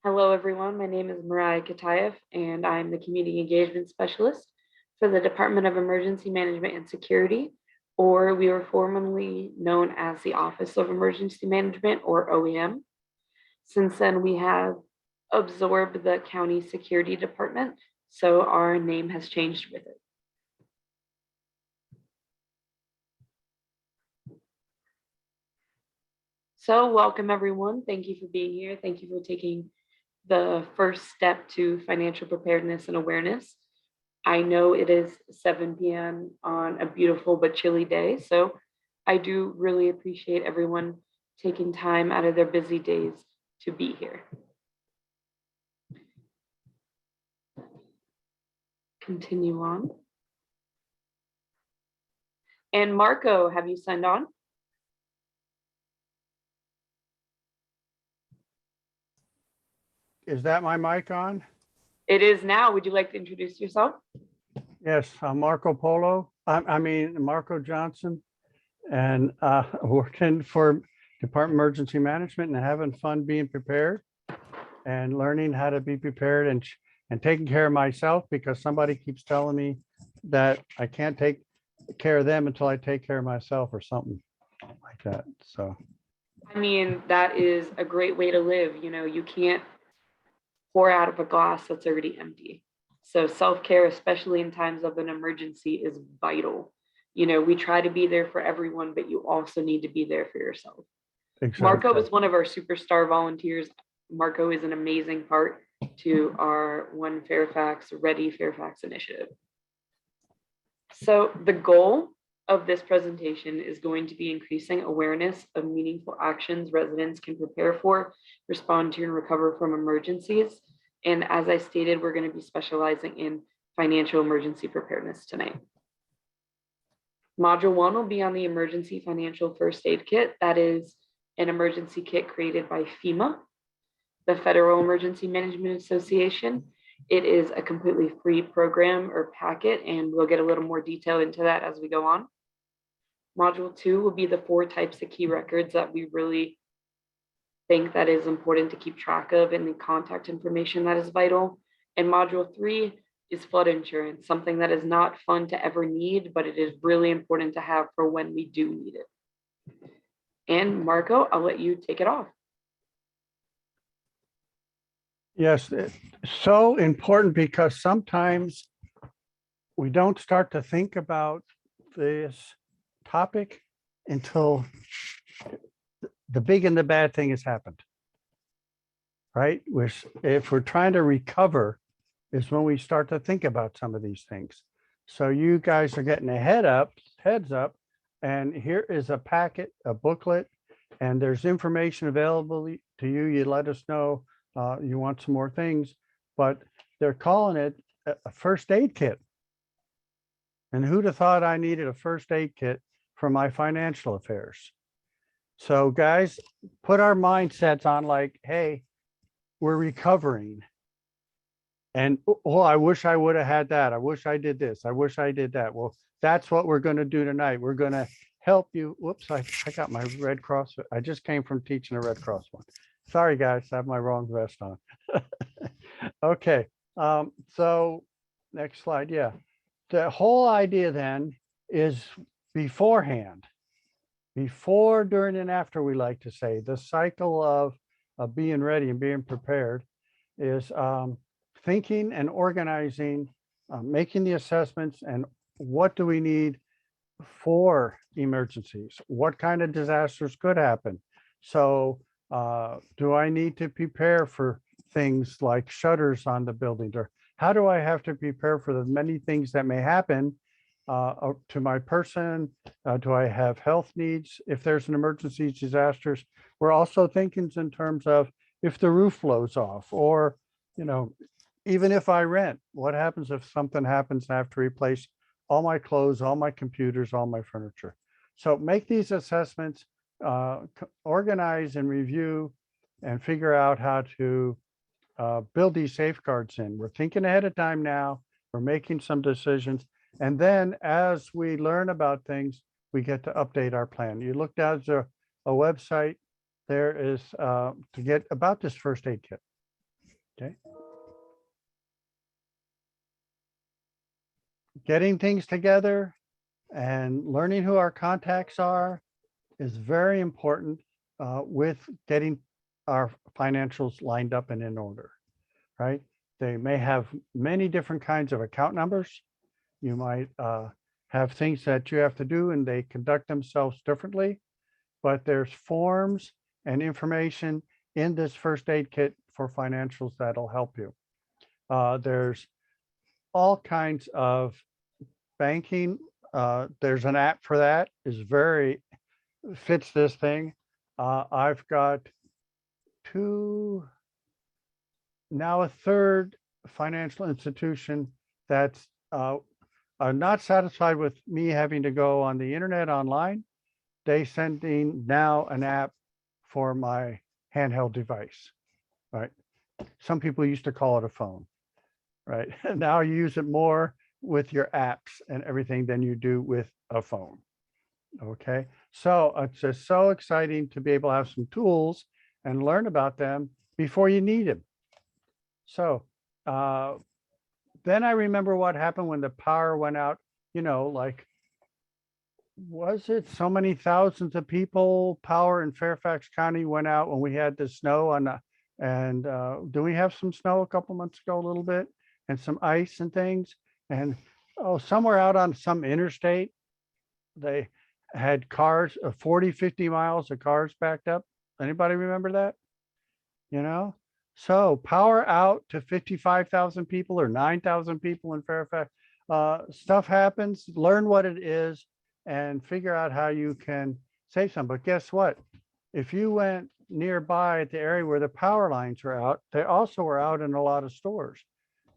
Hello, everyone. My name is Mariah Katayev, and I'm the Community Engagement Specialist for the Department of Emergency Management and Security, or we were formerly known as the Office of Emergency Management, or OEM. Since then, we have absorbed the County Security Department, so our name has changed with it. So welcome, everyone. Thank you for being here. Thank you for taking the first step to financial preparedness and awareness. I know it is 7 p.m. on a beautiful but chilly day, so I do really appreciate everyone taking time out of their busy days to be here. Continue on. And Marco, have you signed on? Is that my mic on? It is now. Would you like to introduce yourself? Yes, I'm Marco Polo. Marco Johnson, and working for Department of Emergency Management and having fun being prepared and learning how to be prepared and taking care of myself, because somebody keeps telling me that I can't take care of them until I take care of myself or something like that. So, I mean, that is a great way to live. You know, you can't pour out of a glass that's already empty. So self-care, especially in times of an emergency, is vital. You know, we try to be there for everyone, but you also need to be there for yourself. exactly. Marco is one of our superstar volunteers. Marco is an amazing part to our One Fairfax, Ready Fairfax initiative. So the goal of this presentation is going to be increasing awareness of meaningful actions residents can prepare for, respond to, and recover from emergencies. And as I stated, we're going to be specializing in financial emergency preparedness tonight. Module 1 will be on the emergency financial first aid kit. That is an emergency kit created by FEMA, the Federal Emergency Management Association. It is a completely free program or packet, and we'll get a little more detail into that as we go on. Module 2 will be the 4 types of key records that we really think that is important to keep track of, and the contact information that is vital. And module 3 is flood insurance, something that is not fun to ever need, but it is really important to have for when we do need it. And Marco, I'll let you take it off. Yes, it's so important, because sometimes we don't start to think about this topic until the big and the bad thing has happened, right? If we're trying to recover is when we start to think about some of these things. So you guys are getting a heads up, and here is a packet, a booklet, and there's information available to you. You let us know you want some more things, but they're calling it a first aid kit. And who'd have thought I needed a first aid kit for my financial affairs? So guys, put our mindsets on like, hey, we're recovering. And oh, I wish I would have had that. I wish I did this. I wish I did that. Well, that's what we're going to do tonight. We're going to help you. Whoops, I got my Red Cross. I just came from teaching a Red Cross one. Sorry, guys, I have my wrong vest on. Okay, so next slide. Yeah, the whole idea then is beforehand, before, during, and after, we like to say. The cycle of being ready and being prepared is thinking and organizing, making the assessments, and what do we need for emergencies? What kind of disasters could happen? So do I need to prepare for things like shutters on the buildings, or how do I have to prepare for the many things that may happen to my person? Do I have health needs if there's an emergency disasters? We're also thinking in terms of if the roof blows off, or, you know, even if I rent, what happens if something happens and I have to replace all my clothes, all my computers, all my furniture? So make these assessments, organize and review, and figure out how to build these safeguards in. We're thinking ahead of time now. We're making some decisions. And then as we learn about things, we get to update our plan. You looked at a website, there is to get about this first aid kit. Okay. Getting things together and learning who our contacts are is very important with getting our financials lined up and in order, right? They may have many different kinds of account numbers. You might have things that you have to do and they conduct themselves differently, but there's forms and information in this first aid kit for financials that'll help you. There's all kinds of banking. There's an app for that, is very fits this thing. I've got now a third financial institution that's are not satisfied with me having to go on the internet online. They sending now an app for my handheld device, right? Some people used to call it a phone, right? Now you use it more with your apps and everything than you do with a phone. Okay, so it's just so exciting to be able to have some tools and learn about them before you need them. So then I remember what happened when the power went out, like, was it so many thousands of people, power in Fairfax County went out when we had the snow and do we have some snow a couple months ago, a little bit, and some ice and things. And somewhere out on some interstate, they had cars 40, 50 miles of cars backed up. Anybody remember that? So power out to 55,000 people or 9,000 people in Fairfax. Stuff happens, learn what it is and figure out how you can save some. But guess what? If you went nearby at the area where the power lines were out, they also were out in a lot of stores.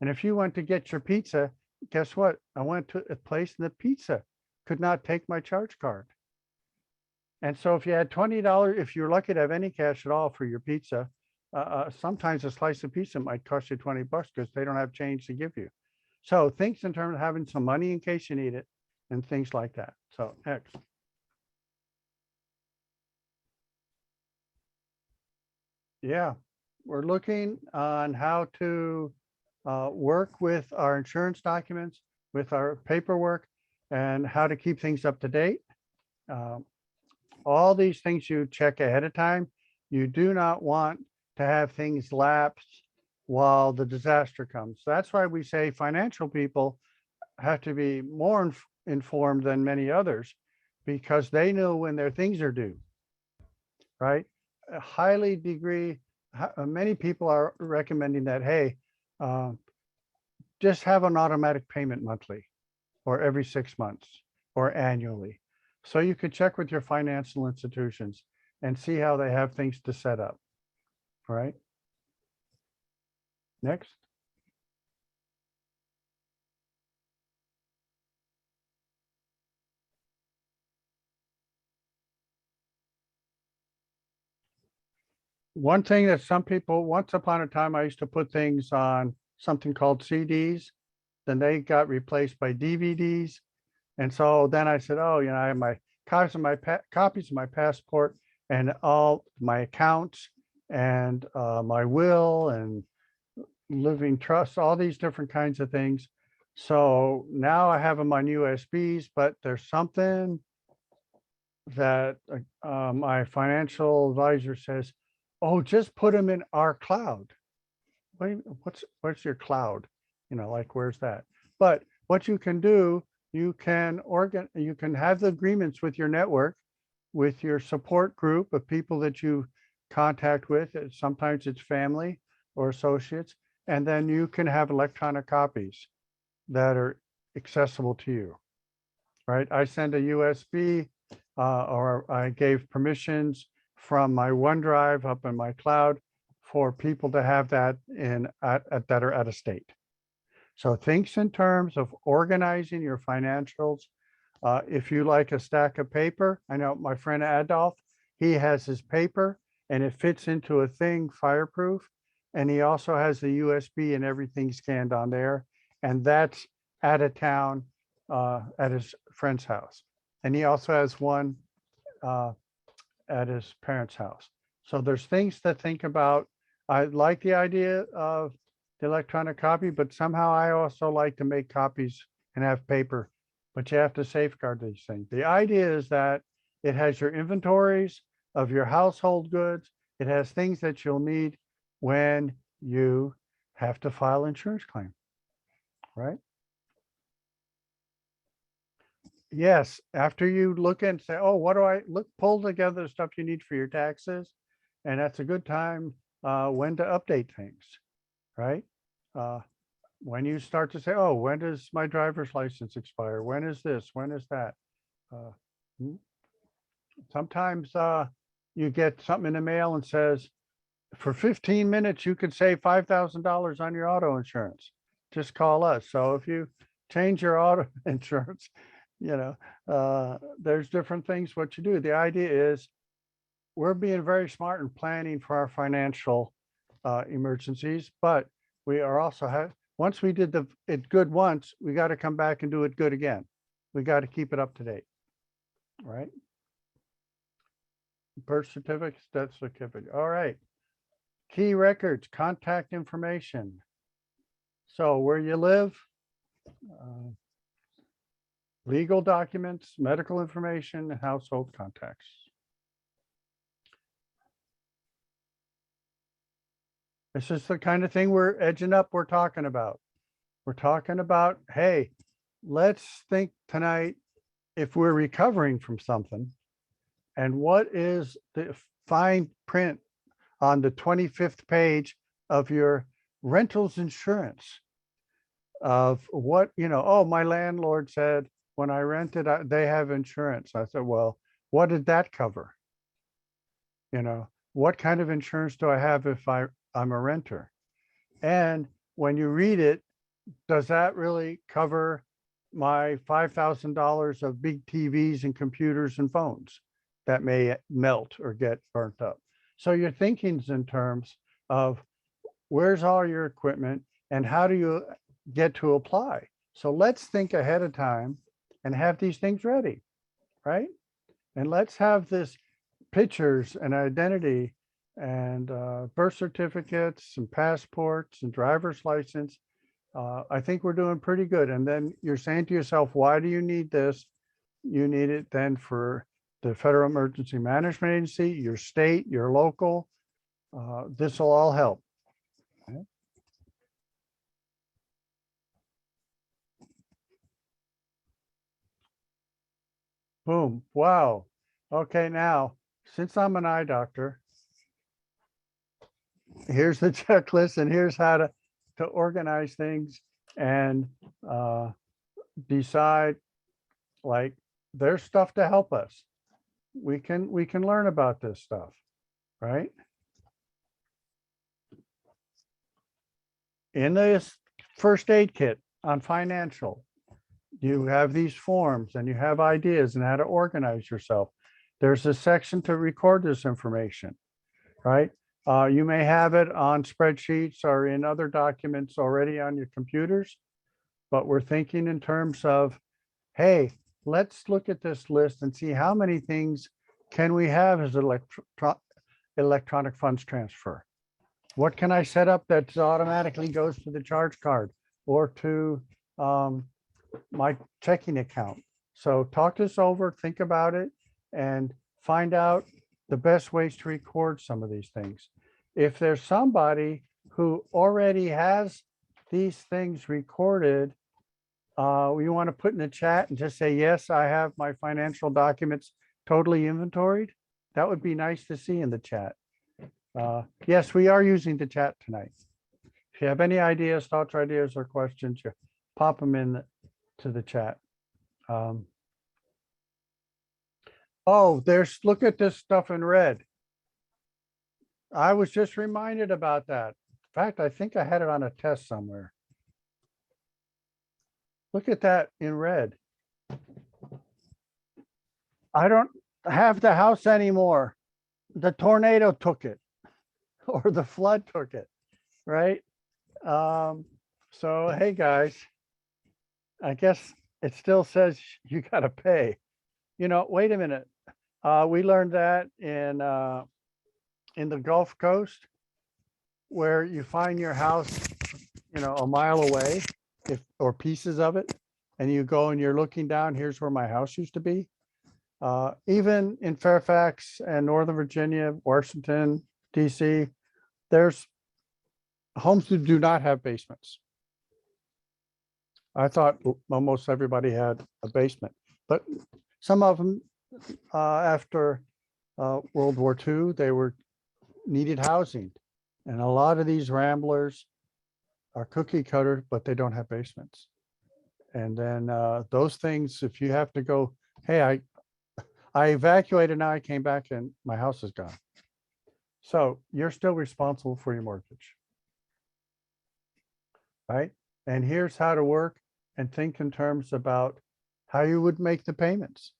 And if you went to get your pizza, guess what? I went to a place and the pizza could not take my charge card. And so if you had $20, if you're lucky to have any cash at all for your pizza, sometimes a slice of pizza might cost you $20 because they don't have change to give you. So think in terms of having some money in case you need it and things like that. So next. Yeah, we're looking on how to work with our insurance documents, with our paperwork, and how to keep things up to date. All these things you check ahead of time. You do not want to have things lapse while the disaster comes. That's why we say financial people have to be more informed than many others because they know when their things are due, right? Many people are recommending that, hey, just have an automatic payment monthly or every 6 months or annually. So you could check with your financial institutions and see how they have things to set up, right? Next. One thing that some people, once upon a time, I used to put things on something called CDs, then they got replaced by DVDs. And so then I said, oh, I have my copies of my passport and all my accounts and my will and living trust, all these different kinds of things. So now I have them on USBs, but there's something that my financial advisor says, oh, just put them in our cloud. What's your cloud? Like, where's that? But what you can do, you can have the agreements with your network, with your support group of people that you contact with. Sometimes it's family or associates, and then you can have electronic copies that are accessible to you, right? I send a USB or I gave permissions from my OneDrive up in my cloud for people to have that that are out of state. So think in terms of organizing your financials. If you like a stack of paper, I know my friend Adolf, he has his paper and it fits into a thing fireproof. And he also has the USB and everything scanned on there. And that's out of town at his friend's house. And he also has one at his parents' house. So there's things to think about I like the idea of the electronic copy, but somehow I also like to make copies and have paper, but you have to safeguard these things. The idea is that it has your inventories of your household goods. It has things that you'll need when you have to file insurance claim, right? Yes, after you look and say, oh, what do I look, pull together the stuff you need for your taxes. And that's a good time when to update things, right? Uh, when you start to say, oh, when does my driver's license expire? When is this? When is that? Uh, hmm. Sometimes you get something in the mail and says, for 15 minutes, you could save $5,000 on your auto insurance. Just call us. So if you change your auto insurance, there's different things what you do. The idea is we're being very smart in planning for our financial emergencies, but we are also once we did it good once, we got to come back and do it good again. We got to keep it up to date, right? Birth certificate, death certificate. All right. Key records, contact information. So where you live, legal documents, medical information, and household contacts. This is the kind of thing we're edging up, we're talking about. We're talking about, hey, let's think tonight if we're recovering from something and what is the fine print on the 25th page of your rentals insurance of what, oh, my landlord said when I rented, they have insurance. I said, well, what did that cover? What kind of insurance do I have if I'm a renter? And when you read it, does that really cover my $5,000 of big TVs and computers and phones that may melt or get burnt up? So your thinking's in terms of where's all your equipment and how do you get to apply? So let's think ahead of time and have these things ready, right? And let's have this pictures and identity and birth certificates and passports and driver's license. I think we're doing pretty good. And then you're saying to yourself, why do you need this? You need it then for the Federal Emergency Management Agency, your state, your local. This will all help. Okay. Boom. Wow. Okay, now, since I'm an eye doctor, here's the checklist and here's how to organize things and decide, like, there's stuff to help us. We can learn about this stuff, right? In this first aid kit on financial, you have these forms and you have ideas and how to organize yourself. There's a section to record this information, right? You may have it on spreadsheets or in other documents already on your computers, but we're thinking in terms of, hey, let's look at this list and see how many things can we have as electronic funds transfer. What can I set up that automatically goes to the charge card or to my checking account? So talk this over, think about it, and find out the best ways to record some of these things. If there's somebody who already has these things recorded, you want to put in the chat and just say, yes, I have my financial documents totally inventoried. That would be nice to see in the chat. Yes, we are using the chat tonight. If you have any ideas, thoughts, ideas, or questions, you pop them in to the chat. Oh, look at this stuff in red. I was just reminded about that. In fact, I think I had it on a test somewhere. Look at that in red. I don't have the house anymore. The tornado took it or the flood took it, right? So, hey guys, I guess it still says you got to pay. Wait a minute. We learned that in the Gulf Coast. where you find your house, a mile away, or pieces of it, and you go and you're looking down, here's where my house used to be. Even in Fairfax and Northern Virginia, Washington, DC, there's homes that do not have basements. I thought almost everybody had a basement, but some of them, after World War II, they needed housing. And a lot of these ramblers are cookie cutter, but they don't have basements. And then those things, if you have to go, hey, I evacuated, now I came back and my house is gone. So you're still responsible for your mortgage. Right? And here's how to work and think in terms about how you would make the payments.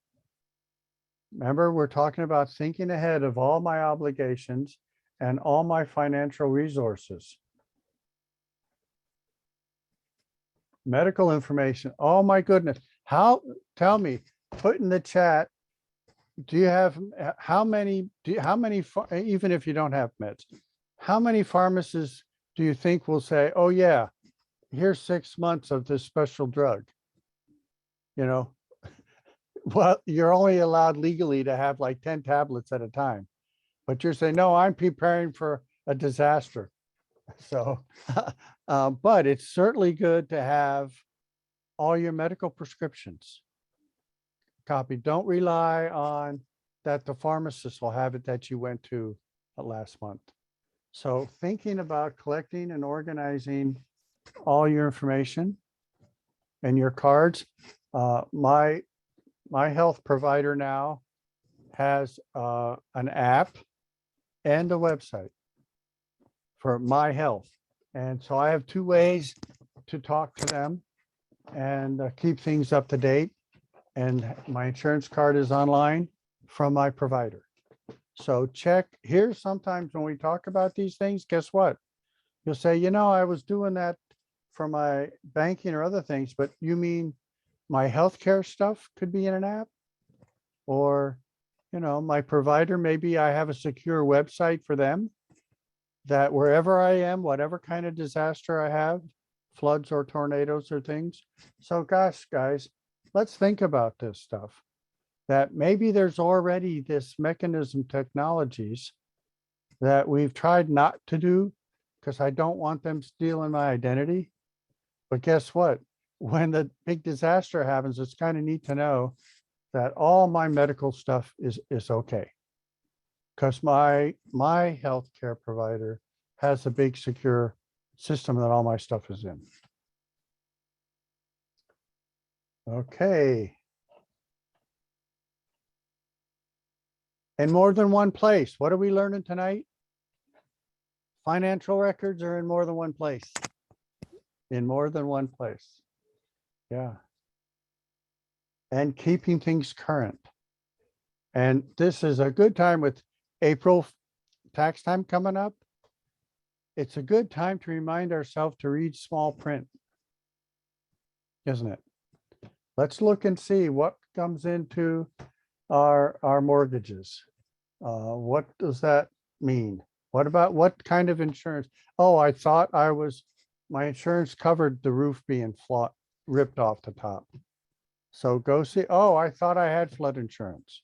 Remember, we're talking about thinking ahead of all my obligations and all my financial resources. Medical information. Oh my goodness. Tell me, put in the chat, do you have, even if you don't have meds, how many pharmacists do you think will say, oh yeah, here's 6 months of this special drug? Well, you're only allowed legally to have like 10 tablets at a time, but you're saying, no, I'm preparing for a disaster. So, but it's certainly good to have all your medical prescriptions copied. Don't rely on that the pharmacist will have it that you went to last month. So thinking about collecting and organizing all your information and your cards. My health provider now has an app and a website for my health. And so I have 2 ways to talk to them and keep things up to date. And my insurance card is online from my provider. So check here. Sometimes when we talk about these things, guess what? You'll say, I was doing that for my banking or other things, but you mean my healthcare stuff could be in an app? Or, my provider, maybe I have a secure website for them that wherever I am, whatever kind of disaster I have, floods or tornadoes or things. So gosh, guys, let's think about this stuff, that maybe there's already this mechanism technologies that we've tried not to do because I don't want them stealing my identity. But guess what? When the big disaster happens, it's kind of neat to know that all my medical stuff is okay. Because my healthcare provider has a big secure system that all my stuff is in. Okay. In more than one place. What are we learning tonight? Financial records are in more than one place. In more than one place. Yeah. And keeping things current. And this is a good time with April tax time coming up. It's a good time to remind ourselves to read small print, isn't it? Let's look and see what comes into our mortgages. What does that mean? What kind of insurance? Oh, I thought my insurance covered the roof being ripped off the top. So go see, oh, I thought I had flood insurance.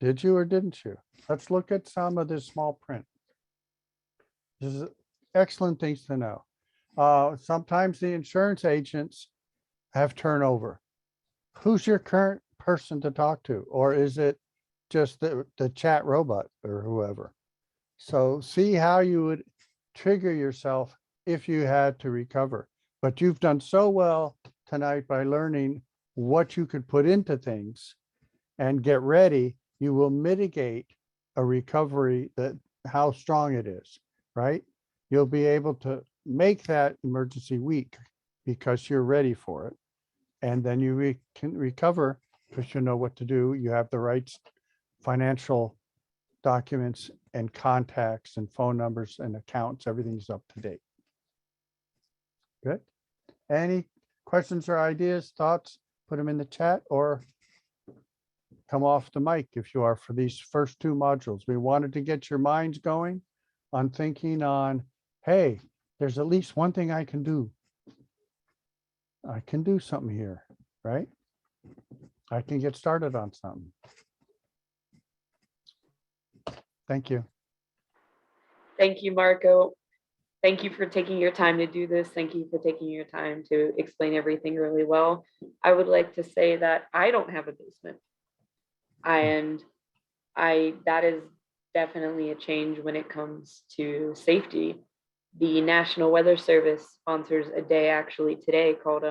Did you or didn't you? Let's look at some of this small print. This is excellent things to know. Sometimes the insurance agents have turnover. Who's your current person to talk to? Or is it just the chat robot or whoever? So see how you would trigger yourself if you had to recover. But you've done so well tonight by learning what you could put into things and get ready. You will mitigate a recovery, how strong it is, right? You'll be able to make that emergency week because you're ready for it. And then you can recover because you know what to do. You have the right financial documents and contacts and phone numbers and accounts. Everything's up to date. Good. Any questions or ideas, thoughts? Put them in the chat or come off the mic if you are for these first 2 modules. We wanted to get your minds going on thinking on hey, there's at least one thing I can do. I can do something here, right? I can get started on something. Thank you. Thank you, Marco. Thank you for taking your time to do this. Thank you for taking your time to explain everything really well. I would like to say that I don't have a basement. And that is definitely a change when it comes to safety. The National Weather Service sponsors a day actually today called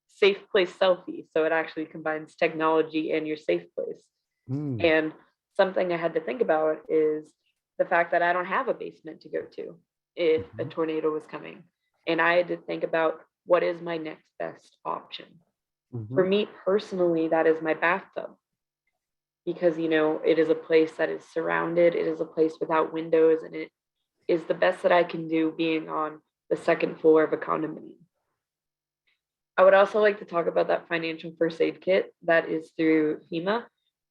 Safe Place Selfie. So it actually combines technology and your safe place. Mm, And something I had to think about is the fact that I don't have a basement to go to if a tornado was coming. And I had to think about what is my next best option. For mhm. me personally, that is my bathtub. Because it is a place that is surrounded, it is a place without windows, and it is the best that I can do being on the second floor of a condominium. I would also like to talk about that financial first aid kit that is through FEMA,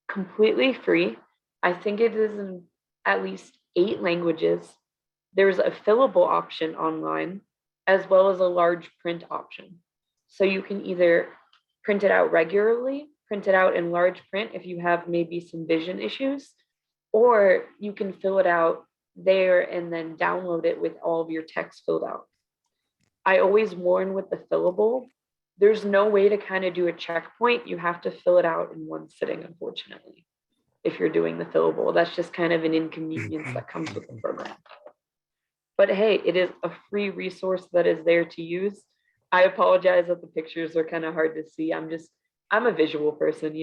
completely free. I think it is in at least 8 languages. There's a fillable option online as well as a large print option. So you can either print it out regularly, print it out in large print if you have maybe some vision issues, or you can fill it out there and then download it with all of your text filled out. I always warn with the fillable, there's no way to kind of do a checkpoint. You have to fill it out in one sitting, unfortunately, if you're doing the fillable. That's just kind of an inconvenience that comes with the program. But hey, it is a free resource that is there to use. I apologize that the pictures are kind of hard to see. I'm a visual person,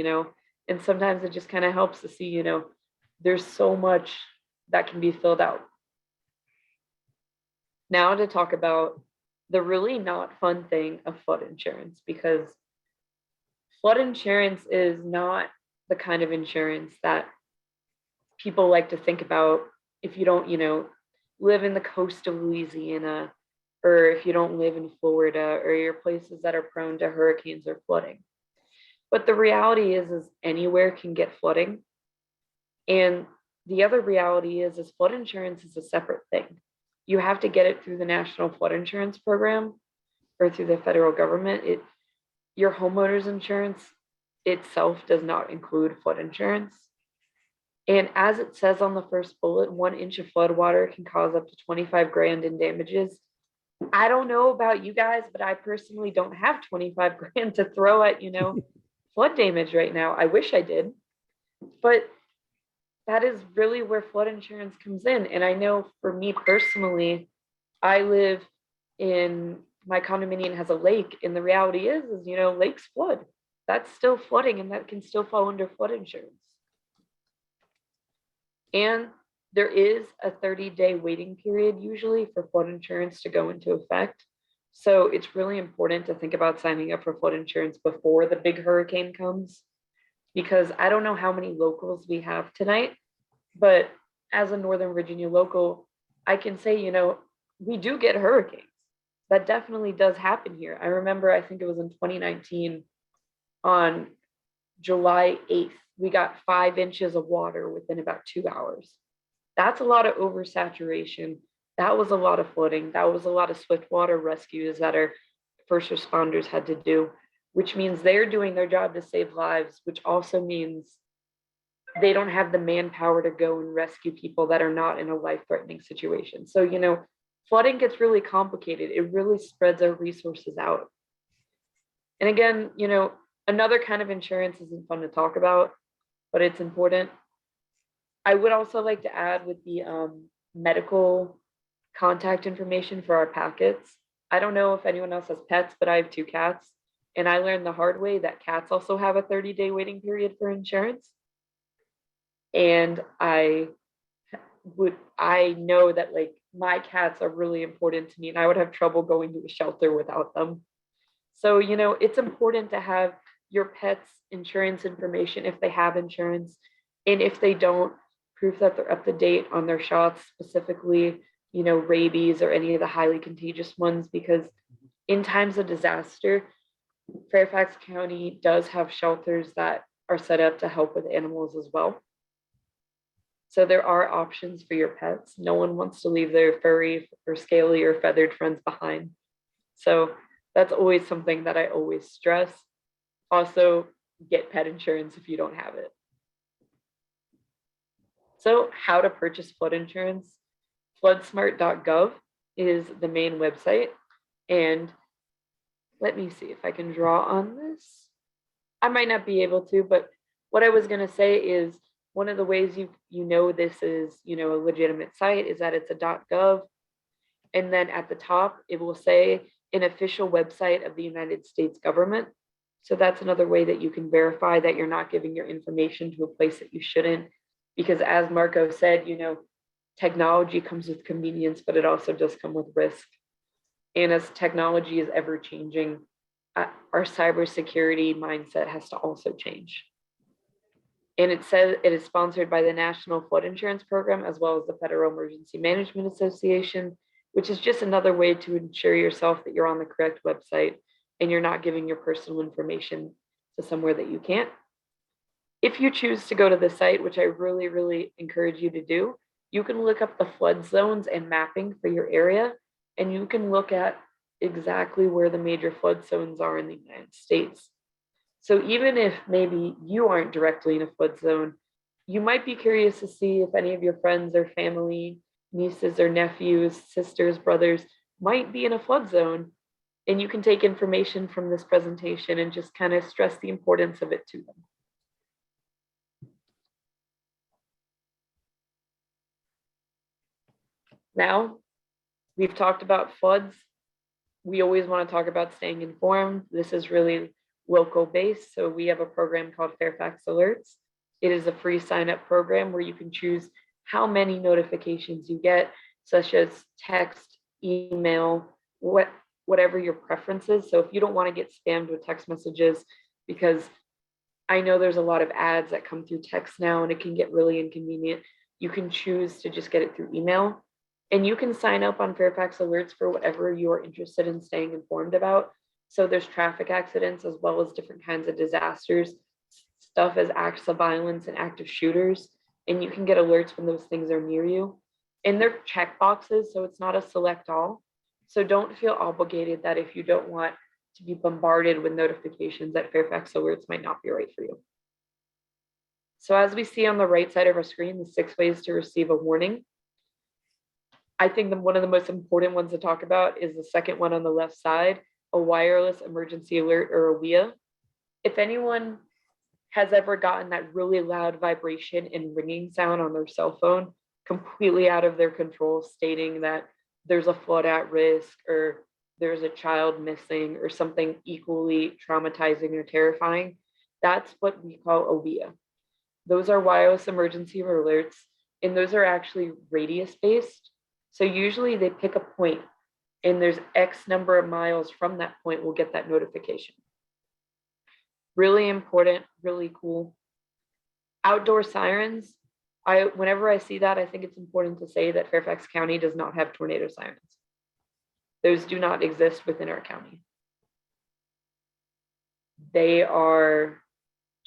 and sometimes it just kind of helps to see, there's so much that can be filled out. Now to talk about the really not fun thing of flood insurance, because flood insurance is not the kind of insurance that people like to think about if you don't, live in the coast of Louisiana, or if you don't live in Florida, or your places that are prone to hurricanes or flooding. But the reality is anywhere can get flooding. And the other reality is flood insurance is a separate thing. You have to get it through the National Flood Insurance Program or through the federal government. Your homeowner's insurance itself does not include flood insurance. And as it says on the first bullet, 1 inch of flood water can cause up to 25 grand in damages. I don't know about you guys, but I personally don't have 25 grand to throw at, flood damage right now. I wish I did. But that is really where flood insurance comes in. And I know for me personally, I live in my condominium has a lake, and the reality is lakes flood. That's still flooding, and that can still fall under flood insurance. And there is a 30-day waiting period usually for flood insurance to go into effect. So it's really important to think about signing up for flood insurance before the big hurricane comes, because I don't know how many locals we have tonight, but as a Northern Virginia local, I can say, we do get hurricanes. That definitely does happen here. I remember, I think it was in 2019 on July 8th, we got 5 inches of water within about 2 hours. That's a lot of oversaturation. That was a lot of flooding. That was a lot of swift water rescues that our first responders had to do, which means they're doing their job to save lives, which also means they don't have the manpower to go and rescue people that are not in a life-threatening situation. So, flooding gets really complicated. It really spreads our resources out. And again, another kind of insurance isn't fun to talk about, but it's important. I would also like to add with the medical contact information for our packets. I don't know if anyone else has pets, but I have 2 cats. And I learned the hard way that cats also have a 30-day waiting period for insurance. And I know that my cats are really important to me, and I would have trouble going to a shelter without them. So, it's important to have your pet's insurance information if they have insurance. And if they don't, proof that they're up to date on their shots, specifically, rabies or any of the highly contagious ones, because in times of disaster, Fairfax County does have shelters that are set up to help with animals as well. So there are options for your pets. No one wants to leave their furry or scaly or feathered friends behind. So that's always something that I always stress. Also, get pet insurance if you don't have it. So how to purchase flood insurance? Floodsmart.gov is the main website. And let me see if I can draw on this. I might not be able to, but what I was going to say is one of the ways you know this is, a legitimate site is that it's a .gov. And then at the top, it will say an official website of the United States government. So that's another way that you can verify that you're not giving your information to a place that you shouldn't. Because as Marco said, technology comes with convenience, but it also does come with risk. And as technology is ever changing, our cybersecurity mindset has to also change. And it says it is sponsored by the National Flood Insurance Program, as well as the Federal Emergency Management Association, which is just another way to ensure yourself that you're on the correct website and you're not giving your personal information to somewhere that you can't. If you choose to go to the site, which I really, really encourage you to do, you can look up the flood zones and mapping for your area, and you can look at exactly where the major flood zones are in the United States. So even if maybe you aren't directly in a flood zone, you might be curious to see if any of your friends or family, nieces or nephews, sisters, brothers might be in a flood zone, and you can take information from this presentation and just kind of stress the importance of it to them. Now, we've talked about floods. We always want to talk about staying informed. This is really local based. So we have a program called Fairfax Alerts. It is a free sign up program where you can choose how many notifications you get, such as text, email, whatever your preference is. So if you don't want to get spammed with text messages, because I know there's a lot of ads that come through text now and it can get really inconvenient, you can choose to just get it through email. And you can sign up on Fairfax Alerts for whatever you're interested in staying informed about. So there's traffic accidents as well as different kinds of disasters, stuff as acts of violence and active shooters. And you can get alerts when those things are near you. And they're check boxes, so it's not a select all. So don't feel obligated that if you don't want to be bombarded with notifications that Fairfax Alerts might not be right for you. So as we see on the right side of our screen, the 6 ways to receive a warning. I think one of the most important ones to talk about is the second one on the left side, a wireless emergency alert, or a WEA. If anyone has ever gotten that really loud vibration and ringing sound on their cell phone, completely out of their control, stating that there's a flood at risk or there's a child missing or something equally traumatizing or terrifying, that's what we call a WEA. Those are wireless emergency alerts, and those are actually radius based. So usually they pick a point and there's X number of miles from that point we'll get that notification. Really important, really cool. Outdoor sirens. Whenever I see that, I think it's important to say that Fairfax County does not have tornado sirens. Those do not exist within our county.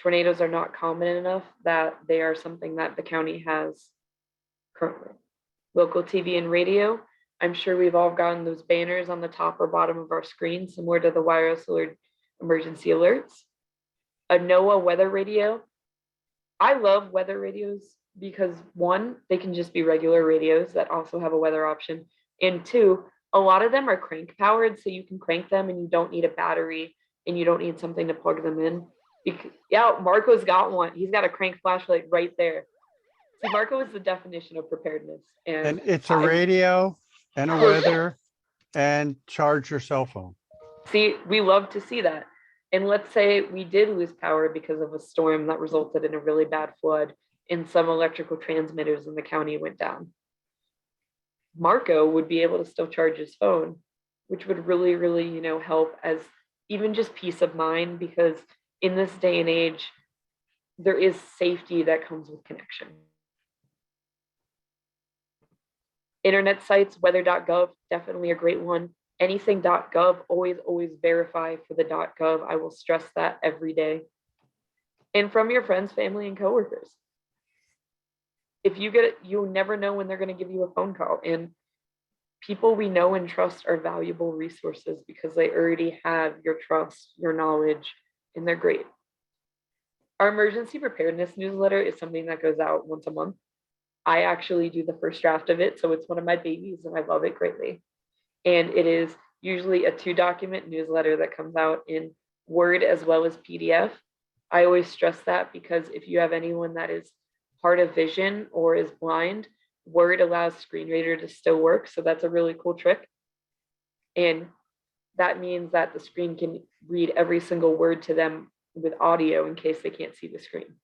Tornadoes are not common enough that they are something that the county has currently. Local TV and radio. I'm sure we've all gotten those banners on the top or bottom of our screen, similar to the wireless alert emergency alerts. A NOAA weather radio. I love weather radios because 1, they can just be regular radios that also have a weather option. And 2, a lot of them are crank powered, so you can crank them and you don't need a battery and you don't need something to plug them in. Yeah, Marco's got one. He's got a crank flashlight right there. See, Marco is the definition of preparedness. And it's a radio and a weather and charge your cell phone. See, we love to see that. And let's say we did lose power because of a storm that resulted in a really bad flood and some electrical transmitters in the county went down. Marco would be able to still charge his phone, which would really, really, help as even just peace of mind, because in this day and age, there is safety that comes with connection. Internet sites, weather.gov, definitely a great one. Anything.gov, always verify for the .gov. I will stress that every day. And from your friends, family, and coworkers. if you get it, you'll never know when they're going to give you a phone call. And people we know and trust are valuable resources because they already have your trust, your knowledge, and they're great. Our emergency preparedness newsletter is something that goes out once a month. I actually do the first draft of it, so it's one of my babies and I love it greatly. And it is usually a 2-document newsletter that comes out in Word as well as PDF. I always stress that because if you have anyone that is hard of vision or is blind, Word allows screen reader to still work. So that's a really cool trick. And that means that the screen can read every single word to them with audio in case they can't see the screen.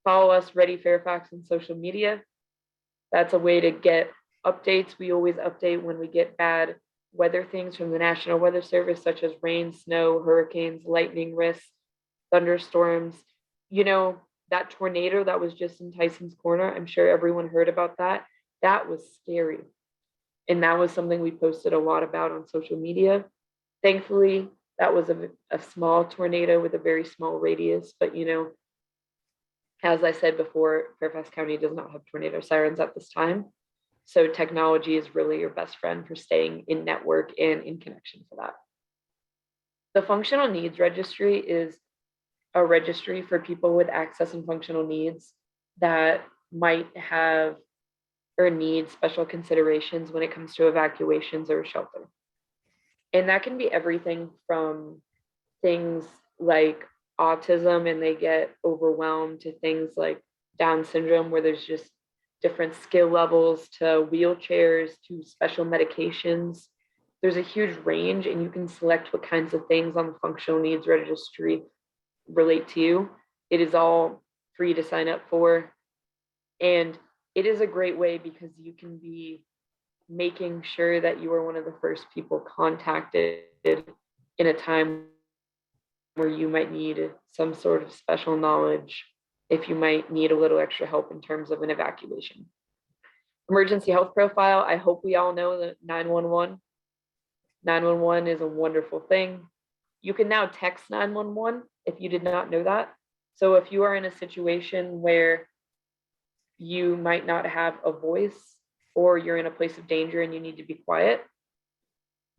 Follow us, Ready Fairfax, on social media. That's a way to get updates. We always update when we get bad weather things from the National Weather Service, such as rain, snow, hurricanes, lightning risks, thunderstorms. You know, that tornado that was just in Tyson's Corner, I'm sure everyone heard about that. That was scary. And that was something we posted a lot about on social media. Thankfully, that was a small tornado with a very small radius. But, you know, as I said before, Fairfax County does not have tornado sirens at this time. So technology is really your best friend for staying in network and in connection for that. The Functional Needs Registry is a registry for people with access and functional needs that might have or need special considerations when it comes to evacuations or shelter. And that can be everything from things like autism and they get overwhelmed to things like Down syndrome, where there's just different skill levels, to wheelchairs, to special medications. There's a huge range, and you can select what kinds of things on the Functional Needs Registry relate to you. It is all free to sign up for. And it is a great way because you can be making sure that you are one of the first people contacted in a time where you might need some sort of special knowledge, if you might need a little extra help in terms of an evacuation. Emergency health profile. I hope we all know that 911. 911 is a wonderful thing. You can now text 911 if you did not know that. So if you are in a situation where you might not have a voice or you're in a place of danger and you need to be quiet,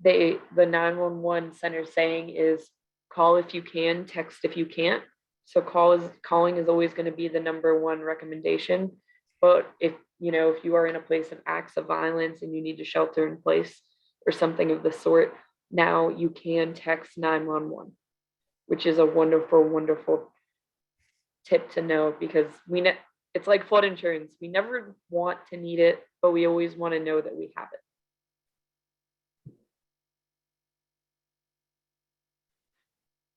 the 911 center saying is call if you can, text if you can't. So calling is always going to be the number one recommendation. But if you are in a place of acts of violence and you need to shelter in place or something of the sort, now you can text 911, which is a wonderful, wonderful tip to know, because it's like flood insurance. We never want to need it, but we always want to know that we have it.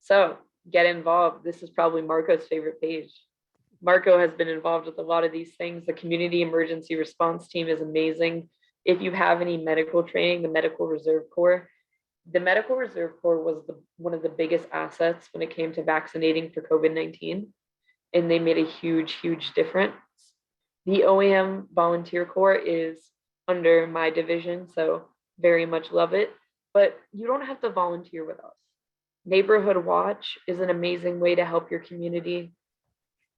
So get involved. This is probably Marco's favorite page. Marco has been involved with a lot of these things. The community emergency response team is amazing. If you have any medical training, the Medical Reserve Corps. The Medical Reserve Corps was one of the biggest assets when it came to vaccinating for COVID-19, and they made a huge, huge difference. The OEM Volunteer Corps is under my division, so very much love it, but you don't have to volunteer with us. Neighborhood Watch is an amazing way to help your community.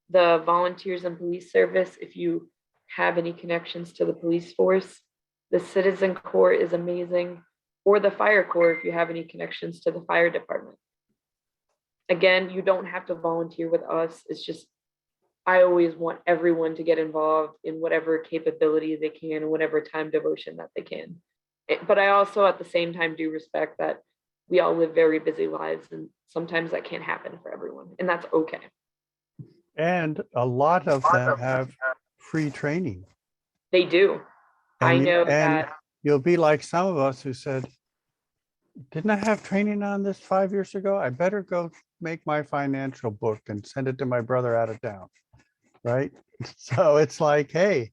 The Volunteers and Police Service, if you have any connections to the police force. The Citizen Corps is amazing, or the Fire Corps if you have any connections to the fire department. Again, you don't have to volunteer with us. It's just, I always want everyone to get involved in whatever capability they can, whatever time devotion that they can. But I also at the same time do respect that we all live very busy lives, and sometimes that can't happen for everyone, and that's okay. And a lot of them have free training. They do. I know that. You'll be like some of us who said, didn't I have training on this 5 years ago? I better go make my financial book and send it to my brother out of town, right? So it's like, hey,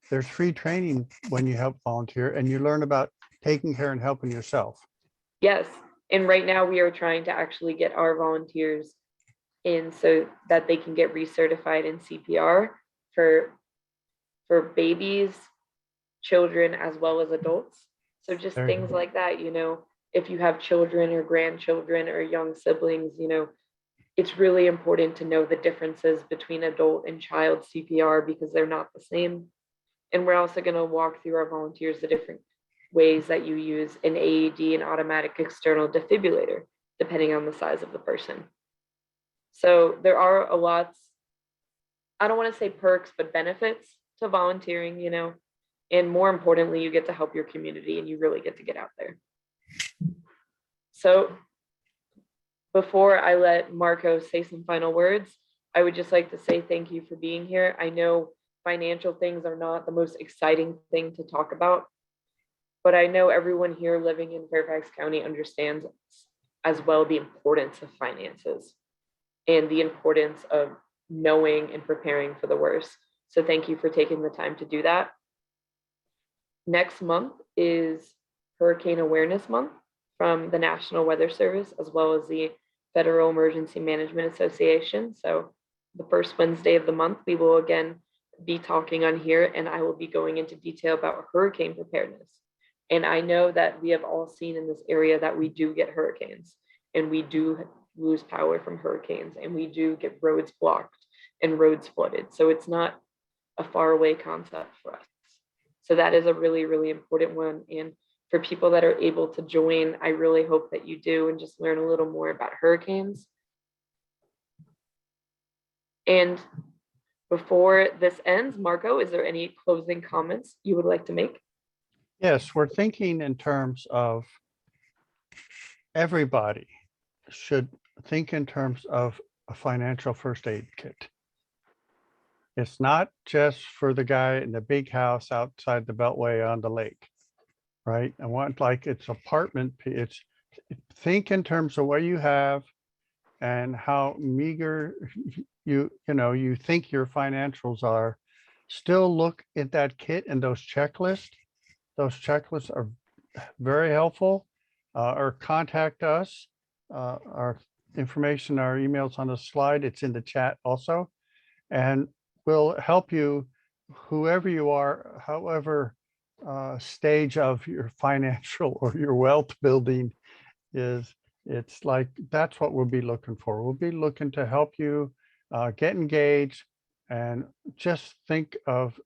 there's free training when you help volunteer, and you learn about taking care and helping yourself. Yes. And right now we are trying to actually get our volunteers in so that they can get recertified in CPR for babies, children, as well as adults. So just things like that, if you have children or grandchildren or young siblings, it's really important to know the differences between adult and child CPR because they're not the same. And we're also going to walk through our volunteers the different ways that you use an AED and automatic external defibrillator, depending on the size of the person. So there are a lot, I don't want to say perks, but benefits to volunteering, you know, and more importantly, you get to help your community and you really get to get out there. So before I let Marco say some final words, I would just like to say thank you for being here. I know financial things are not the most exciting thing to talk about, but I know everyone here living in Fairfax County understands as well the importance of finances and the importance of knowing and preparing for the worst. So thank you for taking the time to do that. Next month is Hurricane Awareness Month from the National Weather Service, as well as the Federal Emergency Management Association. So the first Wednesday of the month, we will again be talking on here, and I will be going into detail about hurricane preparedness. And I know that we have all seen in this area that we do get hurricanes, and we do lose power from hurricanes, and we do get roads blocked and roads flooded. So it's not a faraway concept for us. So that is a really, really important one. And for people that are able to join, I really hope that you do and just learn a little more about hurricanes. And before this ends, Marco, is there any closing comments you would like to make? Yes, we're thinking in terms of everybody should think in terms of a financial first aid kit. It's not just for the guy in the big house outside the Beltway on the lake, right? I want like it's apartment, it's think in terms of what you have and how meager you think your financials are. Still look at that kit and those checklists. Those checklists are very helpful. Or contact us. Our information, our emails on the slide. It's in the chat also, and we'll help you, whoever you are, however stage of your financial or your wealth building is. It's like, that's what we'll be looking for. We'll be looking to help you get engaged and just think of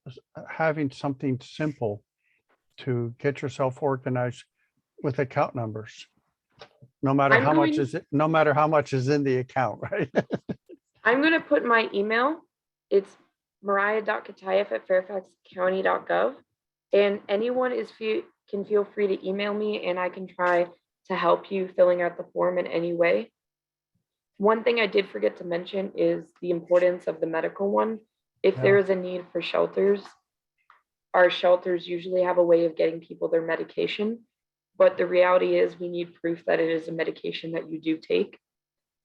having something simple to get yourself organized with account numbers. No matter how much is it, no matter how much is in the account, right? I'm going to put my email. It's mariah.katayev@fairfaxcounty.gov. And anyone can feel free to email me and I can try to help you filling out the form in any way. One thing I did forget to mention is the importance of the medical one. If there is a need for shelters, our shelters usually have a way of getting people their medication, but the reality is we need proof that it is a medication that you do take.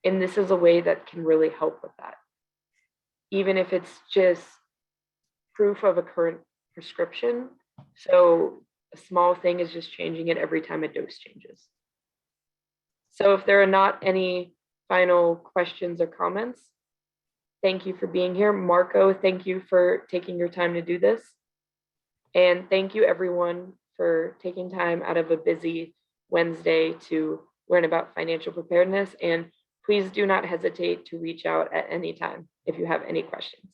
And this is a way that can really help with that. Even if it's just proof of a current prescription. So a small thing is just changing it every time a dose changes. So if there are not any final questions or comments, thank you for being here. Marco, thank you for taking your time to do this. And thank you everyone for taking time out of a busy Wednesday to learn about financial preparedness. And please do not hesitate to reach out at any time if you have any questions.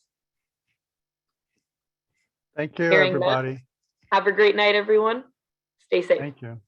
Thank you, everybody. Have a great night, everyone. Stay safe. Thank you.